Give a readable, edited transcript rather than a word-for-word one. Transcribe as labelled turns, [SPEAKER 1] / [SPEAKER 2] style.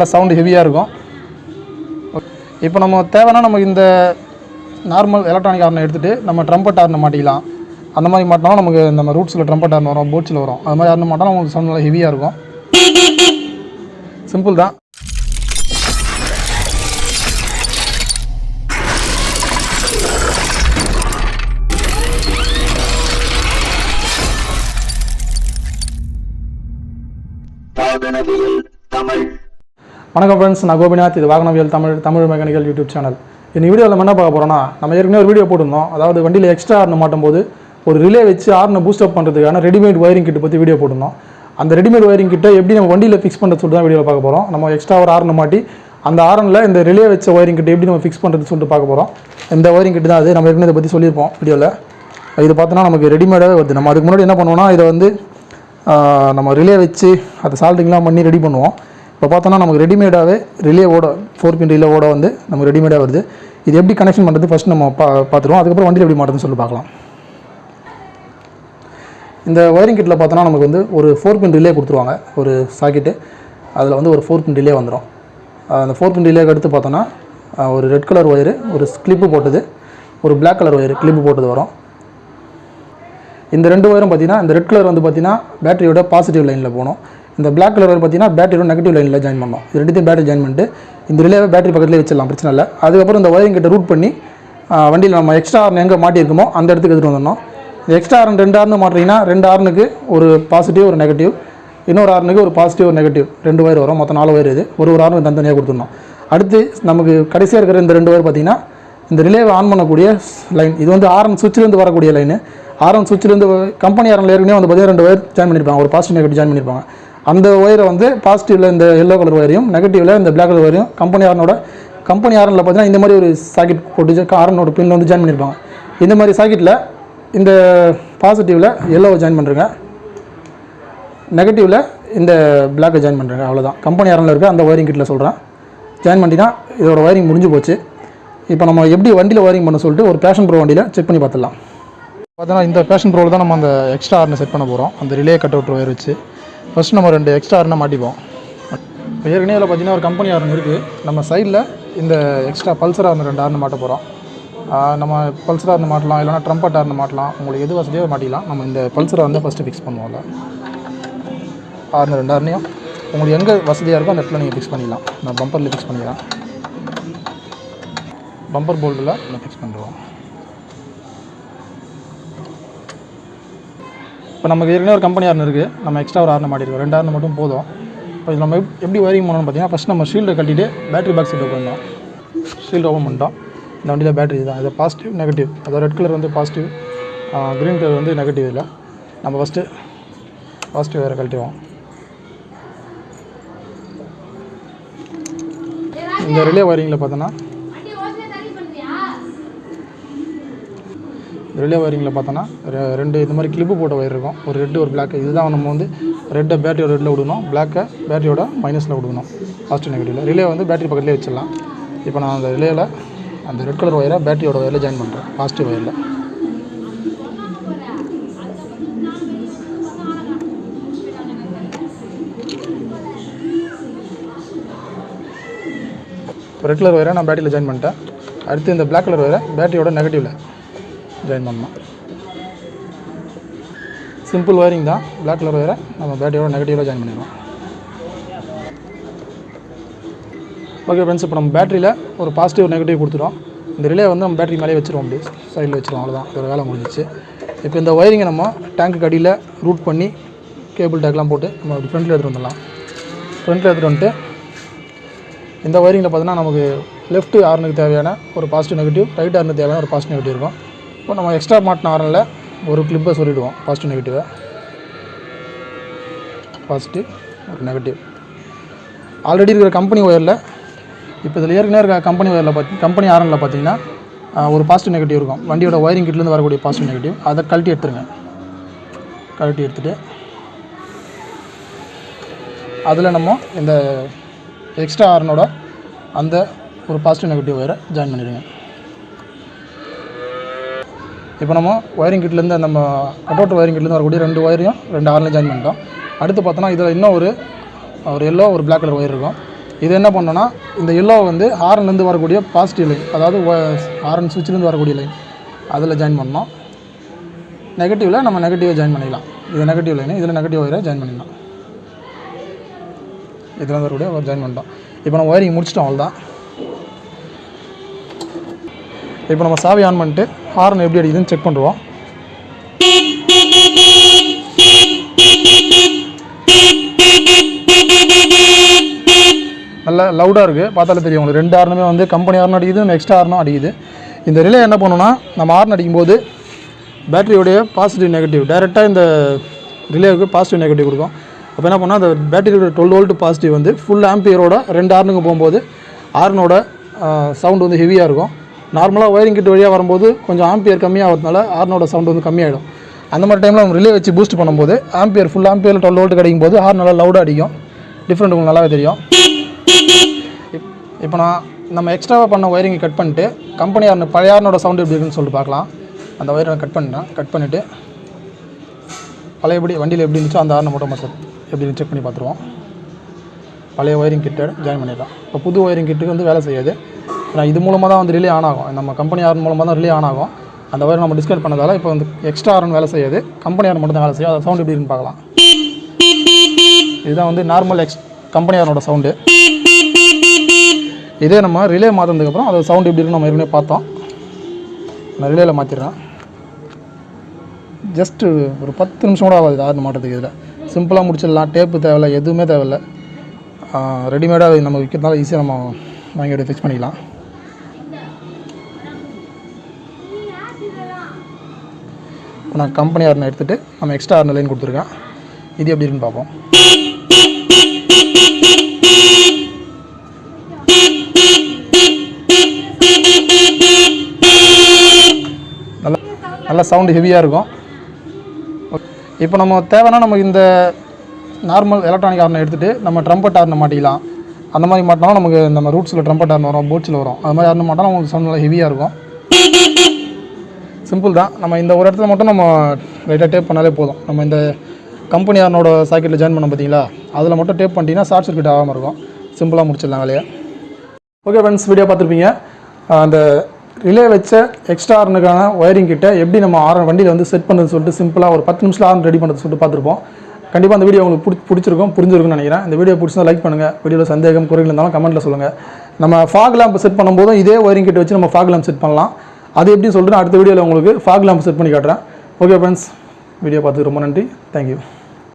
[SPEAKER 1] நல்ல சவுண்டு ஹெவியாக இருக்கும். இப்போ நம்ம தேவைன்னா நம்ம இந்த நார்மல் எலக்ட்ரானிக் ஹார்னை எடுத்துகிட்டு நம்ம ட்ரம்பட் ஹார்னை மாட்டிக்கலாம். அந்த மாதிரி மாட்டினாலும் நமக்கு நம்ம ரூட்ஸில் ட்ரம்பட் ஹார்ன் வரும், போட்ஸில் வரும். அது மாதிரி ஹார்ன் மாட்டினா உங்களுக்கு சவுண்ட் நல்லா ஹெவியாக இருக்கும். சிம்பிள் தான். வணக்கம் ஃப்ரெண்ட்ஸ், நான் கோபிநாத். இது வாகனவியல் தமிழ் மெக்கானிக்கல் யூடியூப் சேனல். இந்த வீடியோவில் நம்ம என்ன பார்க்க போகிறோம்னா, நம்ம ஏற்கனவே ஒரு வீடியோ போட்டிருந்தோம். அதாவது வண்டியில் எக்ஸ்ட்ரா ஹார்ன் மாட்டும் போது ஒரு ரிலே வச்சு ஹார்னை பூஸ்டப் பண்ணுறதுக்கான ரெடிமேட் ஒயரிங் கிட்ட பற்றி வீடியோ போட்டிருந்தோம். அந்த ரெடிமேட் ஒயரிங் கிட்ட எப்படி நம்ம வண்டியில் ஃபிக்ஸ் பண்ணுறது சொல்லிட்டு தான் வீடியோவில் பார்க்க போகிறோம். நம்ம எக்ஸ்ட்ரா ஒரு ஹார்னை மாட்டி அந்த ஹார்னில் இந்த ரிலே வச்ச ஒயரிங் கிட்ட எப்படி நம்ம ஃபிக்ஸ் பண்ணுறது சொல்லிட்டு பார்க்க போகிறோம். இந்த ஒயரிங் கிட்ட தான் அது நம்ம ஏற்கனவே இதை பற்றி சொல்லியிருப்போம் வீடியோவில். இது பார்த்தோன்னா நமக்கு ரெடிமேடாகவே வருது. நம்ம அதுக்கு முன்னாடி என்ன பண்ணுவோம்னா, இதை வந்து நம்ம ரிலே வச்சு அதை சால்ட்டிங்லாம் பண்ணி ரெடி பண்ணுவோம். இப்போ பார்த்தோன்னா நமக்கு ரெடிமேடாகவே ரிலேவோட 4 பின் ரிலேவோட வந்து நமக்கு ரெடிமேடாக வருது. இது எப்படி கனெக்ஷன் பண்ணுறது ஃபஸ்ட் நம்ம பார்த்துருவோம். அதுக்கப்புறம் வண்டியில் எப்படி மாட்டுறதுன்னு சொல்லி பார்க்கலாம். இந்த ஒயரிங் கிட்டில் பார்த்தோன்னா நமக்கு வந்து ஒரு 4 பின் ரிலே கொடுத்துருவாங்க, ஒரு சாக்கெட்டு. அதில் வந்து ஒரு 4 பின் ரிலே வந்துடும். அந்த 4 பின் ரிலேக்கு அடுத்து பார்த்தோன்னா ஒரு ரெட் கலர் ஒயரு, ஒரு கிளிப்பு போட்டது, ஒரு பிளாக் கலர் ஒயரு கிளிப்பு போட்டது வரும். இந்த 2 ஒயரும் பார்த்தீங்கன்னா, இந்த ரெட் கலர் வந்து பார்த்தீங்கன்னா பேட்டரியோட பாசிட்டிவ் லைனில் போகணும். இந்த பிளாக் கலர் பார்த்தீங்கன்னா பேட்டரியோட நெகட்டிவ் லைனில் ஜாயின் பண்ணணும். இது ரெண்டுத்தையும் பேட்டரி ஜாயின் பண்ணிட்டு இந்த ரிலேவை பேட்டரி பக்கத்துலேயே வச்சிடலாம், பிரச்சனை இல்லை. அதுக்கப்புறம் இந்த ஒயரிங் கிட்ட ரூட் பண்ணி வண்டியில் நம்ம எக்ஸ்ட்ரா ஹார்ன் எங்கே மாட்டியிருக்கோமோ அந்த இடத்துக்கு எடுத்துகிட்டு வந்துடணும். இந்த எக்ஸ்ட்ரா ஹார்ன் 2 ஹார்னு மாட்டிங்கன்னா 2 ஹார்னுக்கு ஒரு பாசிட்டிவ் ஒரு நெகட்டிவ், இன்னொரு ஹார்னுக்கு ஒரு பாசிட்டிவ் ஒரு நெகட்டிவ் 2 ஒயர் வரும். மொத்தம் 4 ஒயர். இது ஒரு ஹார்னுக்கு தனித்தனியாக கொடுத்துடணும். அடுத்து நமக்கு கடைசியாக இருக்கிற இந்த 2 ஒயர் பார்த்தீங்கன்னா இந்த ரிலேவை ஆன் பண்ணக்கூடிய லைன். இது வந்து ஆர்என் சுவிட்சிலேருந்து வரக்கூடிய லைனு. ஆர்என் சுவிட்சிலேருந்து கம்பெனி ஆர்என்ல ஏற்கனவே வந்து பார்த்தீங்கன்னா 2 ஒயர் ஜாயின் பண்ணியிருப்பாங்க, ஒரு பாசிட்டிவ் நெகட்டிவ் ஜாயின் பண்ணியிருப்பாங்க. அந்த ஒயரை வந்து பாசிட்டிவில் இந்த எல்லோ கலர் ஒயரையும், நெகட்டிவில் இந்த பிளாக் கலர் ஒயரையும் கம்பெனி ஆர்எனில் பார்த்தீங்கன்னா இந்த மாதிரி ஒரு சாக்கெட் போட்டு ஆர்எனோட பின்னில் வந்து ஜாயின் பண்ணியிருப்பாங்க. இந்த மாதிரி சாக்கெட்டில் இந்த பாசிட்டிவில் எல்லோவை ஜாயின் பண்ணுறேங்க, நெகட்டிவில் இந்த பிளாக்கை ஜாயின் பண்ணுறேங்க. அவ்வளோதான். கம்பெனி ஆர்எனில் இருக்க அந்த ஒயரிங் கிட்டில் சொல்கிறேன். ஜாயின் பண்ணிட்டீங்கன்னா இதோட ஒயரிங் முடிஞ்சு போச்சு. இப்போ நம்ம எப்படி வண்டியில் ஒயரிங் பண்ண சொல்லிட்டு ஒரு பேஷன் ப்ரோ வண்டியில் செக் பண்ணி பார்த்துடலாம். பார்த்தோன்னா இந்த பேஷன் ப்ரோவில் தான் நம்ம அந்த எக்ஸ்ட்ரா ஹார்னை செட் பண்ண போகிறோம். அந்த ரிலே கட் அவுட் ஒயர் வச்சு ஃபஸ்ட் நம்ம 2 எக்ஸ்ட்ரா ஹார்னை மாட்டிப்போம். இப்போ ஏற்கனவே இதில் பார்த்தீங்கன்னா ஒரு கம்பெனி ஹார்ன் இருக்குது. நம்ம சைடில் இந்த எக்ஸ்ட்ரா பல்சர் ஹார்ன் 2 ஹார்ன் மாட்ட போகிறோம். நம்ம பல்சர் ஹார்ன் மாட்டலாம், இல்லைனா ட்ரம்பட் ஹார்ன் மாட்டலாம். உங்களுக்கு எது வசதியாக மாட்டிக்கலாம். நம்ம இந்த பல்சர் ஹார்னை ஃபஸ்ட்டு ஃபிக்ஸ் பண்ணுவோம்ல. ஹார்ன் 2 ஹார்னையும் உங்களுக்கு எங்கே வசதியாக இருக்கோ அந்த இடத்துல நீங்கள் ஃபிக்ஸ் பண்ணிக்கலாம். நான் பம்பரில் ஃபிக்ஸ் பண்ணிக்கலாம். பம்பர் போல்ட்டில் நம்ம ஃபிக்ஸ் பண்ணுறோம். இப்போ நமக்கு ஏற்கனவே ஒரு கம்பெனி ஹார்ன் இருக்குது. நம்ம எக்ஸ்ட்ரா ஒரு ஹார்ன் மாட்டிருக்கோம். 2 ஹார்ன் மட்டும் போதும். இப்போ இது நம்ம எப்படி ஒயரிங் பண்ணணும்னு பார்த்தீங்கன்னா, ஃபஸ்ட் நம்ம ஷீல்டை கட்டிட்டு பேட்டரி பாக்ஸ் ஓப்பன் பண்ணோம். ஷீல்டு ஓப்பன் பண்ணிட்டோம். இந்த வண்டியில் பேட்டரி தான். இது பாசிட்டிவ் நெகட்டிவ். அதாவது ரெட் கலர் வந்து பாசிட்டிவ், க்ரீன் கலர் வந்து நெகட்டிவ். இல்லை நம்ம ஃபஸ்ட்டு பாசிட்டிவ் வேறு கழட்டிவோம். இந்த ரிலே ஒயரிங்கில் பார்த்தோன்னா பார்த்தோன்னா 2 இந்த மாதிரி கிளிப்பு போட்ட ஒயர் இருக்கும். ஒரு ரெட்டு ஒரு பிளாக். இதுதான் நம்ம வந்து ரெட்டை பேட்டரியோட ரெட்டில் விடணும், பிளாக்கை பேட்டரியோட மைனஸில் விடணும், பாசிட்டிவ் நெகட்டிவில். ரிலே வந்து பேட்டரி பக்கத்துலேயே வச்சிடலாம். இப்போ நான் அந்த ரிலேயில் அந்த ரெட் கலர் ஒயரை பேட்டரியோட ஒயரில் ஜாயின் பண்ணுறேன், பாசிட்டிவ் ஒயரில். இப்போ ரெட் கலர் ஒயரை நான் பேட்டரியில் ஜாயின் பண்ணிட்டேன். அடுத்து இந்த பிளாக் கலர் ஒயரை பேட்டரியோட நெகட்டிவில் ஜாயின் பண்ணலாம். சிம்பிள் ஒயரிங் தான். பிளாக் கலர் ஒயரை நம்ம பேட்டரியோட நெகட்டிவில் ஜாயின் பண்ணிடுவோம். ஓகே ஃப்ரெண்ட்ஸ், இப்போ நம்ம பேட்டரியில் ஒரு பாசிட்டிவ் நெகட்டிவ் கொடுத்துட்டோம். இந்த ரிலே வந்து நம்ம பேட்டரி மேலே வச்சுருவோம், அப்படி சைடில் வச்சுருவோம். அவ்வளோதான், ஒரு வேலை முடிஞ்சிச்சு. இப்போ இந்த ஒயரிங்கை நம்ம டேங்க்கு அடியில் ரூட் பண்ணி கேபிள் டேக்லாம் போட்டு நம்ம அப்படி ஃப்ரண்ட்டில் எடுத்துகிட்டு வந்துடலாம். ஃப்ரண்ட்டில் எடுத்துகிட்டு வந்துட்டு இந்த ஒயரிங்கில் பார்த்தோன்னா நமக்கு லெஃப்ட் ஹார்னுக்கு தேவையான ஒரு பாசிட்டிவ் நெகட்டிவ், ரைட் ஹார்னுக்கு தேவையான ஒரு பாசிட்டிவ் நெகட்டிவ் இருக்கும். இப்போ நம்ம எக்ஸ்ட்ரா மாட்டின ஹார்னில் ஒரு கிளிப்பை சொல்லிவிடுவோம், பாசிட்டிவ் நெகட்டிவை. பாசிட்டிவ் ஒரு நெகட்டிவ். ஆல்ரெடி இருக்கிற கம்பெனி ஒயரில், இப்போ இதில் ஏற்கனவே இருக்க கம்பெனி ஒயரில் கம்பெனி ஹார்னில் பார்த்தீங்கன்னா ஒரு பாசிட்டிவ் நெகட்டிவ் இருக்கும். வண்டியோட ஒயரிங் கிட்லேருந்து வரக்கூடிய பாசிட்டிவ் நெகட்டிவ். அதை கழட்டி எடுத்துருங்க. கழட்டி எடுத்துகிட்டு அதில் நம்ம இந்த எக்ஸ்ட்ரா ஹார்னோட அந்த ஒரு பாசிட்டிவ் நெகட்டிவ் ஒயரை ஜாயின் பண்ணிடுங்க. இப்போ நம்ம ஒயரிங் கிட்லேருந்து நம்ம கட்டவுட் ஒயரிங் கிட்லேருந்து வரக்கூடிய 2 ஒயரையும் 2 ஹார்ன்லையும் ஜாயின் பண்ணிட்டோம். அடுத்து பார்த்தோன்னா இதில் இன்னும் ஒரு எல்லோ ஒரு பிளாக் கலர் ஒயர் இருக்கும். இது என்ன பண்ணோன்னா இந்த எல்லோ வந்து ஹார்ன்லேருந்து வரக்கூடிய பாசிட்டிவ் லைன், அதாவது ஹார்ன் சுவிட்ச்லேருந்து வரக்கூடிய லைன் அதில் ஜாயின் பண்ணோம். நெகட்டிவில் நம்ம நெகட்டிவாக ஜாயின் பண்ணிக்கலாம். இது நெகட்டிவ் லைனு, இதில் நெகட்டிவ் ஒயரை ஜாயின் பண்ணிடலாம். இதில் வரக்கூடிய ஒரு ஜாயின் பண்ணிட்டோம். இப்போ நம்ம ஒயரிங் முடிச்சிட்டோம், அவ்வளோதான். இப்போ நம்ம சாவி ஆன் பண்ணிட்டு ஹார்ன் எப்படி அடிக்குதுன்னு செக் பண்ணுறோம். நல்லா லவுடாக இருக்குது, பார்த்தாலே தெரியும் உங்களுக்கு. 2 ஹார்னுமே வந்து கம்பெனி ஹார்னும் அடிக்குது, எக்ஸ்ட்ரா ஹார்னும் அடிக்குது. இந்த ரிலே என்ன பண்ணணும்னா நம்ம ஹார்ன் அடிக்கும்போது பேட்டரியோடைய பாசிட்டிவ் நெகட்டிவ் டைரெக்டாக இந்த ரிலேவுக்கு பாசிட்டிவ் நெகட்டிவ் கொடுக்கும். அப்போ என்ன பண்ணால் அந்த பேட்டரியோட 12 வோல்ட் பாசிட்டிவ் வந்து ஃபுல் ஆம்பியரோட 2 ஹார்னுக்கு போகும்போது ஹார்னோட சவுண்டு வந்து ஹெவியாக இருக்கும். நார்மலாக ஒயரிங் கிட் வழியாக வரும்போது கொஞ்சம் ஆம்பியர் கம்மியாகிறதுனால ஹார்னோட சவுண்டு வந்து கம்மியாகிடும். அந்த மாதிரி டைமில் நம்ம ரிலே வச்சு பூஸ்ட் பண்ணும்போது ஆம்பியர் ஃபுல் ஆம்பியரில் 12 வோல்ட் கிடைக்கும் போது ஹார்ன் நல்லா லவுடாக அடிக்கும். டிஃப்ரெண்ட் உங்களுக்கு நல்லாவே தெரியும். இப்போ நம்ம எக்ஸ்ட்ராவாக பண்ண ஒயரிங்கை கட் பண்ணிட்டு கம்பெனி ஹார்ன் பழைய ஹார்னோட சவுண்டு எப்படி இருக்குன்னு சொல்லிட்டு பார்க்கலாம். அந்த ஒயரை நான் கட் பண்ணிவிட்டு பழையபடி வண்டியில் எப்படி இருந்துச்சோ அந்த ஹார்னை மட்டும் எப்படி செக் பண்ணி பார்த்துருவோம். பழைய ஒயரிங் கிட்டை ஜாயின் பண்ணிடலாம். இப்போ புது ஒயரிங் கிட்டுக்கு வந்து வேலை செய்யாது. ஏன்னா இது மூலமாக தான் வந்து ரிலே ஆன் ஆகும். நம்ம கம்பெனி ஹார்ன் மூலமாக தான் ரிலே ஆன் ஆகும். அந்த ஒயரை நம்ம டிஸ்கனெக்ட் பண்ணதால் இப்போ வந்து எக்ஸ்ட்ரா ஹார்ன் வேலை செய்யாது, கம்பெனி ஹார்ன் மட்டும் தான் வேலை செய்யும். அது சவுண்ட் எப்படி இருக்குன்னு பார்க்கலாம். இதுதான் வந்து நார்மல் கம்பெனி ஹார்னோட சவுண்டு. இதே நம்ம ரிலே மாற்றினதுக்கப்புறம் அது சவுண்ட் எப்படி இருக்குன்னு நம்ம ஏற்கனவே பார்த்தோம். நான் ரிலேயில் மாற்றிடுறேன். ஜஸ்ட்டு ஒரு 10 நிமிஷம் கூட ஆகாது ஹார்ன் மாட்டுறதுக்கு. இதில் சிம்பிளாக முடிச்சிடலாம். டேப்பு தேவையில்லை, எதுவுமே தேவையில்லை. ரெடிமேடாக நம்ம விற்கிறதுனால ஈஸியாக நம்ம வாங்கி அப்படியே ஃபிக்ஸ் பண்ணிக்கலாம். நான் கம்பெனி ஹார்னை எடுத்துகிட்டு நம்ம எக்ஸ்ட்ரா ஹார்ன் லைன் கொடுத்துருக்கேன். இது எப்படி இருக்குன்னு பார்ப்போம். நல்லா சவுண்டு ஹெவியாக இருக்கும். இப்போ நம்ம தேவைன்னா நமக்கு இந்த நார்மல் எலக்ட்ரானிக் ஹார்னை எடுத்துகிட்டு நம்ம ட்ரம்பட் ஹார்னை மாட்டிக்கலாம். அந்த மாதிரி மாட்டினாலும் நமக்கு நம்ம ரூட்ஸில் ட்ரம்பட் ஹார்ன் வரும், போட்ஸில் வரும். அது மாதிரி ஹார்ன் மாட்டினா நமக்கு சவுண்ட் நல்லா ஹெவியாக இருக்கும். சிம்பிள் தான். நம்ம இந்த ஒரு இடத்துல மட்டும் நம்ம லைட்டாக டேப் பண்ணாலே போதும். நம்ம இந்த கம்பெனி ஹார்னோட சாக்கெட்டில் ஜாயின் பண்ண பார்த்தீங்களா, அதில் மட்டும் டேப் பண்ணிட்டீங்கன்னா ஷார்ட் சர்க்யூட் ஆகாமல் இருக்கும். சிம்பிளாக முடிச்சிடலாம் வேலையை. ஓகே ஃப்ரெண்ட்ஸ், வீடியோ பார்த்துருப்பீங்க. அந்த ரிலே வச்ச எக்ஸ்ட்ரா ஹார்னுக்கான ஒயரிங் கிட்ட எப்படி நம்ம வண்டியில் வந்து செட் பண்ணுறது சொல்லிட்டு சிம்பிளாக ஒரு 10 நிமிஷத்தில் ஹார்ன் ரெடி பண்ணுறது சொல்லிட்டு பார்த்துருப்போம். கண்டிப்பாக அந்த வீடியோ உங்களுக்கு புரிஞ்சிருக்கும், புரிஞ்சிருக்குன்னு நினைக்கிறேன். இந்த வீடியோ பிடிச்சிருந்தா லைக் பண்ணுங்கள். வீடியோவில் சந்தேகம் குறைகள் இருந்தாலும் கமெண்ட்டில் சொல்லுங்கள். நம்ம ஃபாக் லேம்ப் செட் பண்ணும்போதும் இதே ஒயரிங் கிட்ட வச்சு நம்ம ஃபாக் லேம்ப் செட் பண்ணலாம். அது எப்படி சொல்லிட்டு அடுத்த வீடியோவில் உங்களுக்கு ஃபாக் லேம்ப் செட் பண்ணி காட்டுறேன். ஓகே ஃப்ரெண்ட்ஸ், வீடியோ பார்த்துக்கு ரொம்ப நன்றி. தேங்க்யூ.